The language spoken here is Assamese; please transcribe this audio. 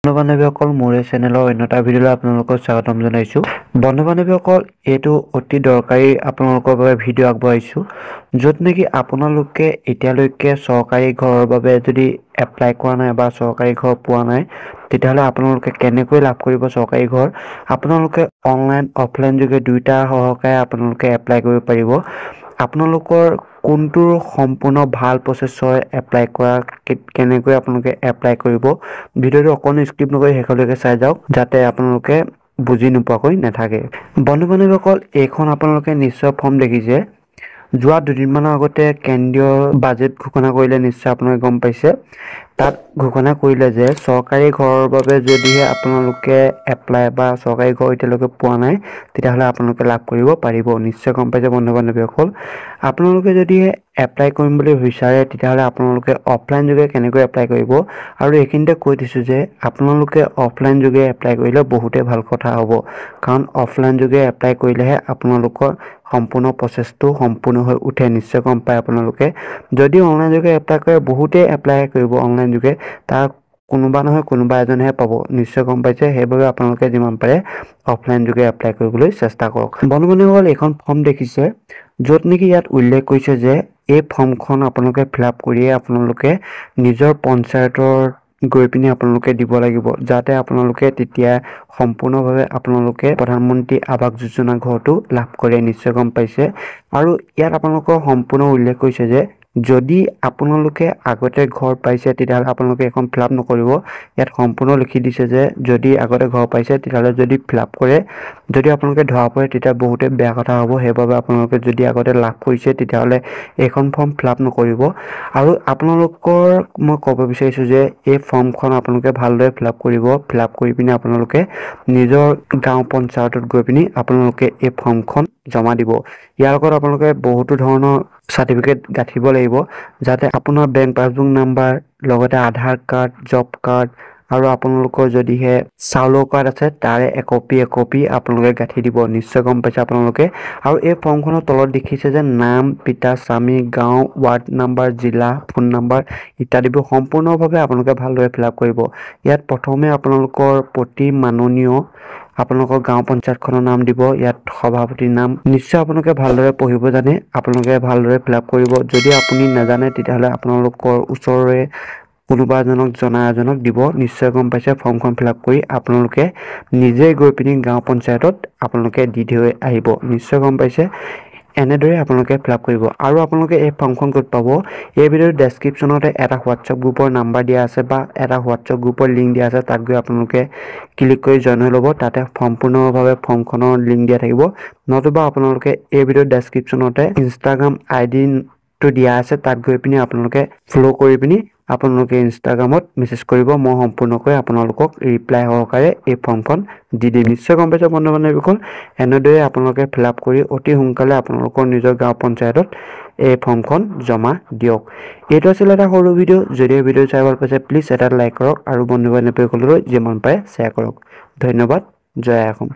বন্ধু-বান্ধৱীসকল মোৰ এই চেনেলৰ অন্য এটা ভিডিঅ'লৈ আপোনালোকক স্বাগতম জনাইছোঁ। বন্ধু-বান্ধৱীসকল এইটো অতি দৰকাৰী আপোনালোকৰ বাবে ভিডিঅ' আগবঢ়াইছোঁ য'ত নেকি আপোনালোকে এতিয়ালৈকে চৰকাৰী ঘৰৰ বাবে যদি এপ্লাই কৰা নাই বা চৰকাৰী ঘৰ পোৱা নাই তেতিয়াহ'লে আপোনালোকে কেনেকৈ লাভ কৰিব চৰকাৰী ঘৰ। আপোনালোকে অনলাইন অফলাইন যোগে দুইটা সহকাৰে আপোনালোকে এপ্লাই কৰিব পাৰিব। আপোনালোকৰ কোনটোৰ সম্পূৰ্ণ ভাল প্ৰচেছ হয় এপ্লাই কৰা কেনেকৈ আপোনালোকে এপ্লাই কৰিব ভিডিঅ'টো অকণো স্কিপ নকৰি শেষলৈকে চাই যাওক যাতে আপোনালোকে বুজি নোপোৱাকৈ নাথাকে। বন্ধু-বান্ধৱীসকল এইখন আপোনালোকে নিশ্চয় ফৰ্ম দেখিছে। যোৱা দুদিনমানৰ আগতে কেন্দ্ৰীয় বাজেট ঘোষণা কৰিলে, নিশ্চয় আপোনালোকে গম পাইছে। তাত ঘোষণা কৰিলে যে চৰকাৰী ঘৰৰ বাবে যদিহে আপোনালোকে এপ্লাই বা চৰকাৰী ঘৰ এতিয়ালৈকে পোৱা নাই তেতিয়াহ'লে আপোনালোকে লাভ কৰিব পাৰিব। নিশ্চয় গম পাইছে বন্ধু-বান্ধৱীসকল। আপোনালোকে যদি এপ্লাই কৰিম বুলি বিচাৰে তেতিয়াহ'লে আপোনালোকে অফলাইন যোগে কেনেকৈ এপ্লাই কৰিব আৰু এইখিনিতে কৈ দিছোঁ যে আপোনালোকে অফলাইন যোগে এপ্লাই কৰিলে বহুতেই ভাল কথা হ'ব, কাৰণ অফলাইন যোগে এপ্লাই কৰিলেহে আপোনালোকৰ সম্পূৰ্ণ প্ৰচেছটো সম্পূৰ্ণ হৈ উঠে। নিশ্চয় গম পায় আপোনালোকে। যদি অনলাইন যোগে এপ্লাই কৰে বহুতেই এপ্লাই কৰিব অনলাইন যোগে, তাৰ কোনোবা নহয় কোনোবা এজনেহে পাব। নিশ্চয় গম পাইছে। সেইবাবে আপোনালোকে যিমান পাৰে অফলাইন যোগে এপ্লাই কৰিবলৈ চেষ্টা কৰক। বন্ধু-বান্ধৱীসকল এইখন ফৰ্ম দেখিছে য'ত নেকি ইয়াত উল্লেখ কৰিছে যে এই ফৰ্মখন আপোনালোকে ফিল আপ কৰিয়ে আপোনালোকে নিজৰ পঞ্চায়তৰ গৈ পিনি আপোনালোকে দিব লাগিব, যাতে আপোনালোকে তেতিয়া সম্পূৰ্ণভাৱে আপোনালোকে প্ৰধানমন্ত্ৰী আৱাস যোজনা ঘৰটো লাভ কৰে। নিশ্চয় গম পাইছে। আৰু ইয়াত আপোনালোকৰ সম্পূৰ্ণ উল্লেখ কৰিছে যে যদি আপোনালোকে আগতে ঘৰ পাইছে তেতিয়াহ'লে আপোনালোকে এখন ফিল আপ নকৰিব। ইয়াত সম্পূৰ্ণ লিখি দিছে যে যদি আগতে ঘৰ পাইছে তেতিয়াহ'লে যদি ফিল আপ কৰে, যদি আপোনালোকে ধৰা পৰে তেতিয়া বহুতেই বেয়া কথা হ'ব। সেইবাবে আপোনালোকে যদি আগতে লাভ কৰিছে তেতিয়াহ'লে এইখন ফৰ্ম ফিল আপ নকৰিব। আৰু আপোনালোকৰ মই ক'ব বিচাৰিছোঁ যে এই ফৰ্মখন আপোনালোকে ভালদৰে ফিল আপ কৰিব। ফিল আপ কৰি পিনি আপোনালোকে নিজৰ গাঁও পঞ্চায়তত গৈ পিনি আপোনালোকে এই ফৰ্মখন জমা দিব। ইয়াৰ লগত আপোনালোকে বহুতো ধৰণৰ চাৰ্টিফিকেট গাঁঠিব লাগিব, যাতে আপোনাৰ বেংক পাছবুক নাম্বাৰ, লগতে আধাৰ কাৰ্ড, জব কাৰ্ড আৰু আপোনালোকৰ যদিহে চাউলৰ কাৰ্ড আছে তাৰে একপি আপোনালোকে গাঁঠি দিব। নিশ্চয় গম পাইছে আপোনালোকে। আৰু এই ফৰ্মখনৰ তলত দেখিছে যে নাম, পিতা, স্বামী, গাঁও, ৱাৰ্ড নাম্বাৰ, জিলা, ফোন নাম্বাৰ ইত্যাদিবোৰ সম্পূৰ্ণভাৱে আপোনালোকে ভালদৰে ফিল আপ কৰিব। ইয়াত প্ৰথমে আপোনালোকৰ প্ৰতি মাননীয় আপোনালোকৰ গাঁও পঞ্চায়তখনৰ নাম দিব, ইয়াত সভাপতিৰ নাম। নিশ্চয় আপোনালোকে ভালদৰে পঢ়িব জানে, আপোনালোকে ভালদৰে ফিল আপ কৰিব। যদি আপুনি নাজানে তেতিয়াহ'লে আপোনালোকৰ ওচৰৰে কোনোবা এজনক জনা এজনক দিব। নিশ্চয় গম পাইছে। ফৰ্মখন ফিল আপ কৰি আপোনালোকে নিজে গৈ পিনি গাঁও পঞ্চায়তত আপোনালোকে দি থৈ আহিব। নিশ্চয় গম পাইছে। এনেদৰে আপোনালোকে ফিল আপ কৰিব। আৰু আপোনালোকে এই ফৰ্মখন ক'ত পাব, এই ভিডিঅ'ৰ ডেছক্ৰিপশ্যনতে এটা হোৱাটছআপ গ্ৰুপৰ নাম্বাৰ দিয়া আছে বা এটা হোৱাটছআপ গ্ৰুপৰ লিংক দিয়া আছে। তাত গৈ আপোনালোকে ক্লিক কৰি জইন হৈ ল'ব। তাতে সম্পূৰ্ণভাৱে ফৰ্মখনৰ লিংক দিয়া থাকিব। নতুবা আপোনালোকে এই ভিডিঅ'ৰ ডেছক্ৰিপশ্যনতে ইনষ্টাগ্ৰাম আইডিটো দিয়া আছে, তাত গৈ পিনি আপোনালোকে ফ'ল' কৰি পিনি আপোনালোকে ইনষ্টাগ্ৰামত মেছেজ কৰিব। মই সম্পূৰ্ণকৈ আপোনালোকক ৰিপ্লাই সহকাৰে এই ফৰ্মখন দি দিম। নিশ্চয় গম পাইছে বন্ধু-বান্ধৱীসকল। এনেদৰে আপোনালোকে ফিল আপ কৰি অতি সোনকালে আপোনালোকৰ নিজৰ গাঁও পঞ্চায়তত এই ফৰ্মখন জমা দিয়ক। এইটো আছিল এটা সৰু ভিডিঅ'। যদি এই ভিডিঅ' চাই ভাল পাইছে প্লিজ এটা লাইক কৰক আৰু বন্ধু-বান্ধৱীসকললৈ যিমান পাৰে শ্বেয়াৰ কৰক। ধন্যবাদ। জয় অসম।